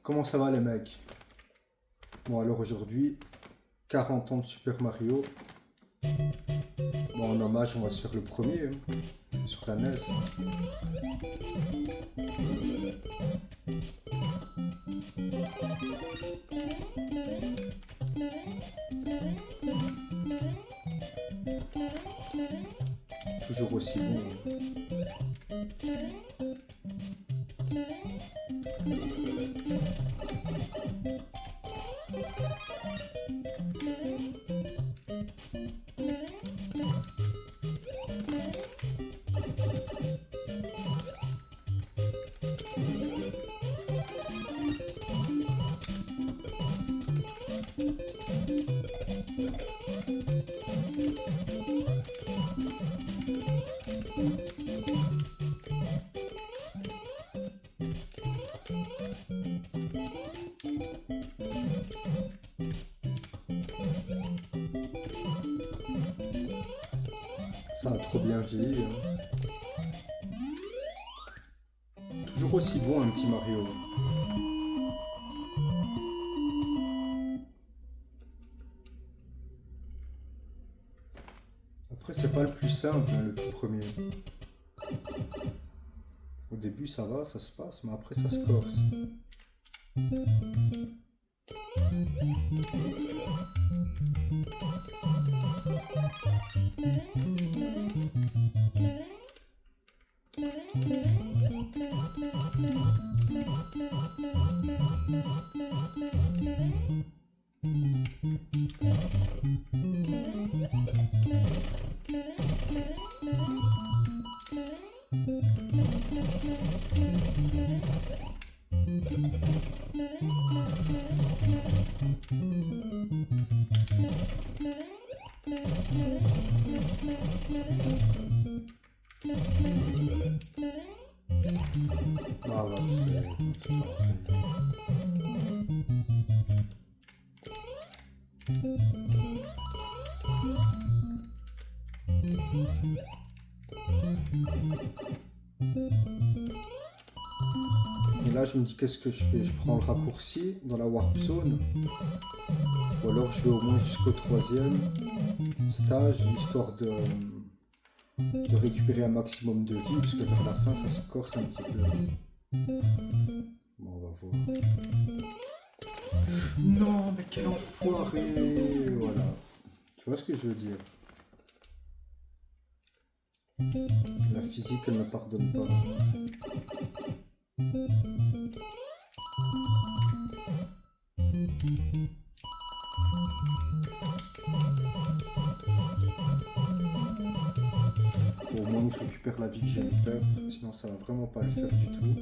Comment ça va les mecs? Bon alors aujourd'hui, 40 ans de Super Mario. Bon en hommage on va se faire le premier sur la NES. Toujours aussi bon. Ça a trop bien vieilli. Toujours aussi bon un petit Mario. Après c'est pas le plus simple le tout premier. Au début ça va, ça se passe, mais après ça se corse. Ah bah, c'est parfait. Et là je me dis qu'est-ce que je fais? Je prends le raccourci dans la Warp Zone. Ou alors je vais au moins jusqu'au 3e stage, histoire de récupérer un maximum de vie, puisque vers la fin ça se corse un petit peu. Bon, on va voir. Non, mais quel enfoiré! Voilà. Tu vois ce que je veux dire? La physique, elle ne pardonne pas. Faut au moins que je récupère la vie que j'ai de perdre, sinon ça va vraiment pas le faire du tout.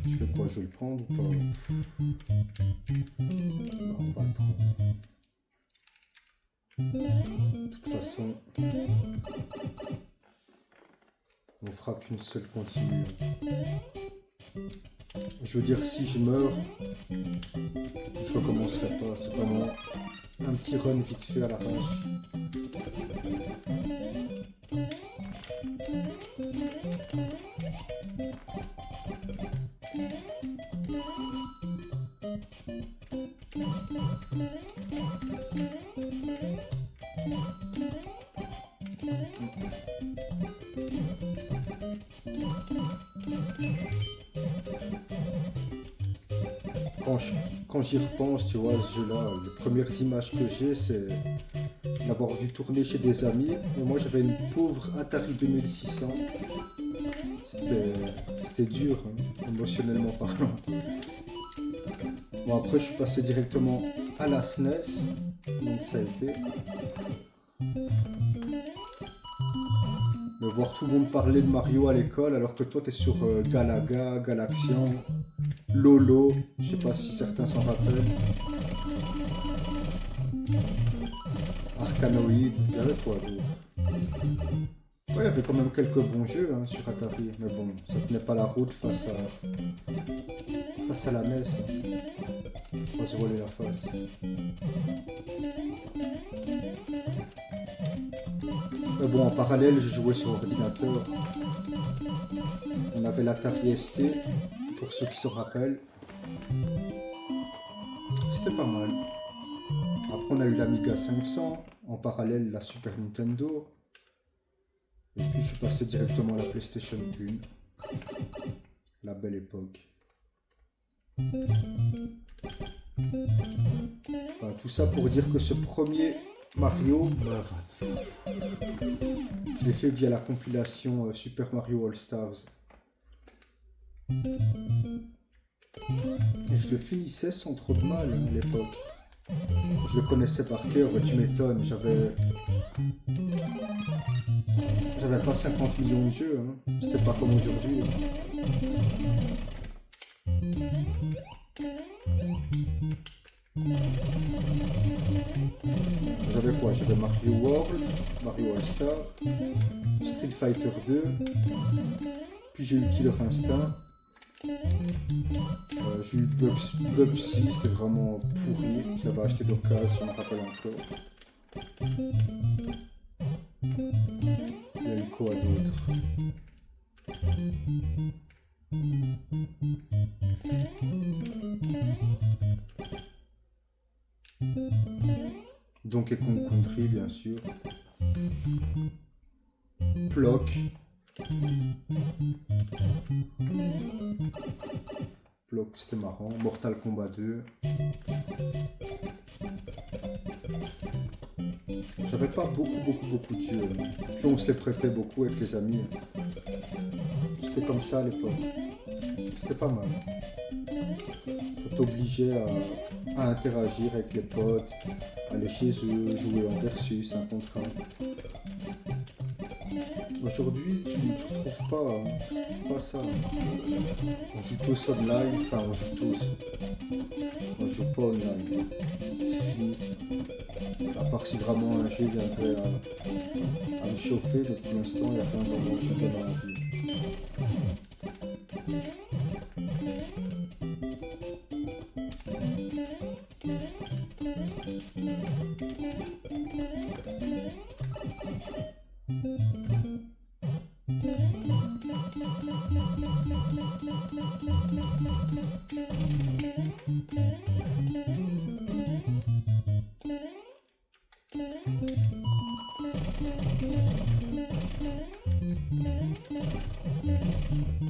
Je fais quoi? Je vais le prendre ou pas? Bah, on va le prendre. De toute façon, on fera qu'une seule continue. Je veux dire, si je meurs, je recommencerai pas. C'est vraiment un petit run vite fait à l'arrache. Quand j'y repense, tu vois, ce jeu-là, les premières images que j'ai, c'est l'avoir dû tourner chez des amis. Et moi, j'avais une pauvre Atari 2600. C'était dur, hein, émotionnellement parlant. Bon, après, je suis passé directement à la SNES. Donc, ça a été. De voir tout le monde parler de Mario à l'école, alors que toi, t'es sur Galaga, Galaxian, Lolo, je sais pas si certains s'en rappellent. Arcanoid, il y avait quoi d'autre? Ouais, il y avait quand même quelques bons jeux hein, sur Atari, mais bon, ça tenait pas la route face à la NES. On va se voler la face. Mais bon, en parallèle, j'ai joué sur ordinateur. On avait l'Atari ST, pour ceux qui se rappellent. C'était pas mal. Après, on a eu l'Amiga 500, en parallèle la Super Nintendo. Et puis, je suis passé directement à la PlayStation 1. La belle époque. Enfin, tout ça pour dire que ce premier Mario, bah, va te faire foutre. Je l'ai fait via la compilation Super Mario All Stars. Et je le finissais sans trop de mal hein, à l'époque. Je le connaissais par cœur, tu m'étonnes, j'avais pas 50 millions de jeux, hein. C'était pas comme aujourd'hui. Hein. J'avais quoi? J'avais Mario World, Mario All Star, Street Fighter 2, puis j'ai eu Killer Instinct. J'ai eu Bubsy, c'était vraiment pourri, je l'avais acheté d'occasion, je me rappelle encore. Il y a eu quoi d'autre? Donkey Kong Country, bien sûr. Plock. Plock, c'était marrant. Mortal Kombat 2. J'avais pas beaucoup de jeux. Puis on se les prêtait beaucoup avec les amis. C'était comme ça à l'époque. C'était pas mal. Ça t'obligeait à interagir avec les potes, aller chez eux, jouer en versus, un contre un. Aujourd'hui, tu ne retrouves pas ça. On joue tous online, enfin on joue tous. On joue pas online. C'est fini ça. À part si vraiment un jeu viendrait à me chauffer, mais pour l'instant, il n'y a rien vraiment qui me donne envie.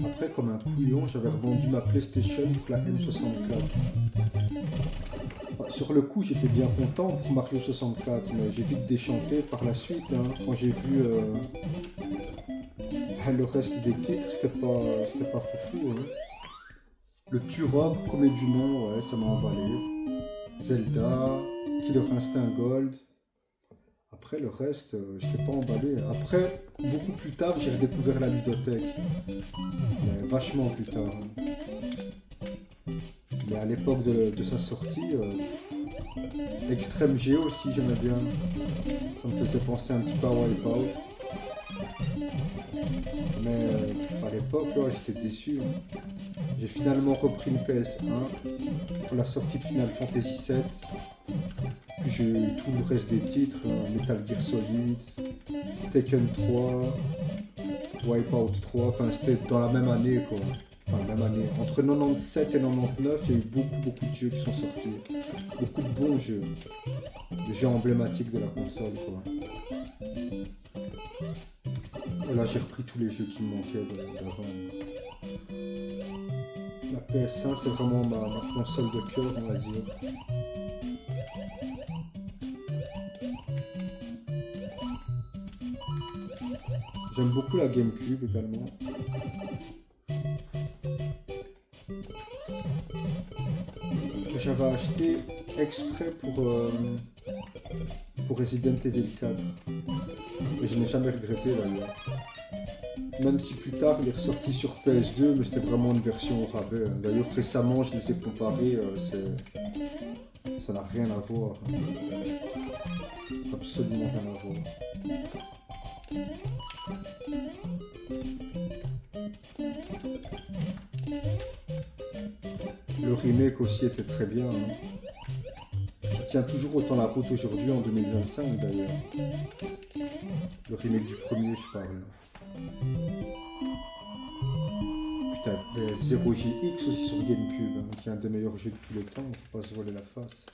Après, comme un couillon, j'avais revendu ma PlayStation pour la N64. Sur le coup, j'étais bien content pour Mario 64, mais j'ai vite déchanté par la suite. Hein, quand j'ai vu le reste des titres, c'était pas foufou. Hein. Le Turok, comme du nom, ouais, ça m'a emballé. Zelda, Killer Instinct Gold. Après, le reste, j'étais pas emballé. Après, beaucoup plus tard, j'ai redécouvert la ludothèque. Mais vachement plus tard. Hein. Mais à l'époque de sa sortie, Extreme Geo aussi, j'aimais bien. Ça me faisait penser un petit peu à Wipeout. Mais à l'époque, ouais, j'étais déçu. Hein. J'ai finalement repris le PS1 pour la sortie de Final Fantasy VII. Puis j'ai eu tout le reste des titres, Metal Gear Solid, Tekken 3, Wipeout 3, enfin c'était dans la même année quoi. Enfin même année. Entre 97 et 99, il y a eu beaucoup de jeux qui sont sortis. Beaucoup de bons jeux. Des jeux emblématiques de la console quoi. Et là j'ai repris tous les jeux qui me manquaient d'avant. La PS1 c'est vraiment ma console de cœur on va dire. J'aime beaucoup la GameCube également. Que j'avais acheté exprès pour Resident Evil 4. Et je n'ai jamais regretté d'ailleurs. Même si plus tard il est ressorti sur PS2, mais c'était vraiment une version au rabais. D'ailleurs récemment je les ai comparés, ça n'a rien à voir. Absolument rien à voir. Le remake aussi était très bien. Qui tient toujours autant la route aujourd'hui en 2025 d'ailleurs. Le remake du premier, je parle. Putain, F0GX aussi sur GameCube, qui est un des meilleurs jeux de tous les temps, faut pas se voiler la face.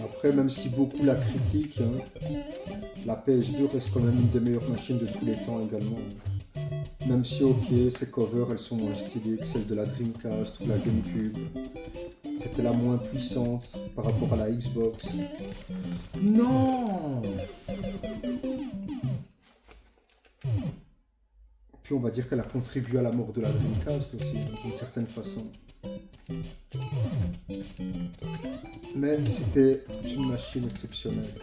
Après, même si beaucoup la critiquent, la PS2 reste quand même une des meilleures machines de tous les temps également. Même si, ok, ses covers, elles sont moins stylées que celles de la Dreamcast ou de la GameCube. C'était la moins puissante par rapport à la Xbox. Non! Puis on va dire qu'elle a contribué à la mort de la Dreamcast aussi, d'une certaine façon. Mais c'était une machine exceptionnelle.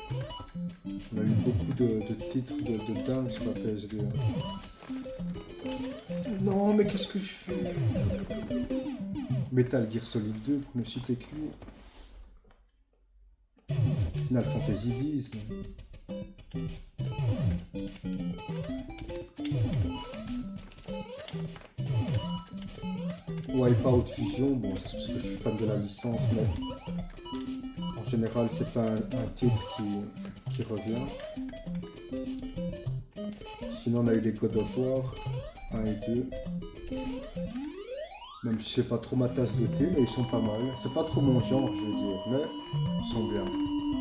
On a eu beaucoup de titres de dingue sur la PS2. Non, mais qu'est-ce que je fais? Metal Gear Solid 2, pour ne citer que lui. Final Fantasy X. Wipeout Fusion, bon, c'est parce que je suis fan de la licence, mais en général, c'est pas un titre qui revient. Sinon, on a eu les God of War 1 et 2. Même si c'est pas trop ma tasse de thé, mais ils sont pas mal. C'est pas trop mon genre, je veux dire, mais ils sont bien.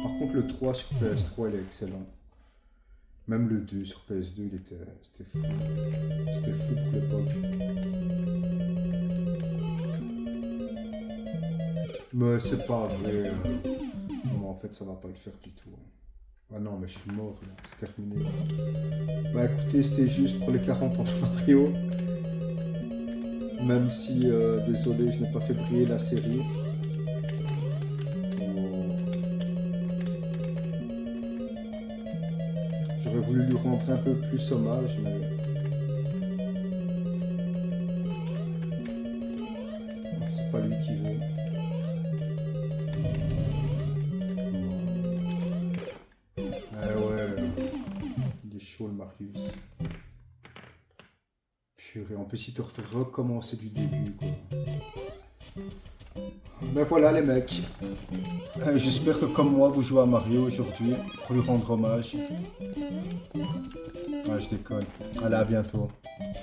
Par contre, le 3 sur PS3, il est excellent. Même le 2 sur PS2, c'était fou. C'était fou pour l'époque. Mais c'est pas vrai. Non, en fait, ça va pas le faire du tout. Ah non, mais je suis mort, là. C'est terminé. Bah écoutez, c'était juste pour les 40 ans de Mario. Même si, désolé, je n'ai pas fait briller la série. J'aurais voulu lui rendre un peu plus hommage, mais... c'est pas lui qui veut. Le Marius. Purée, en plus il te refait recommencer du début quoi. Ben voilà les mecs. J'espère que comme moi vous jouez à Mario aujourd'hui pour lui rendre hommage. Ouais, je déconne. Allez, à bientôt.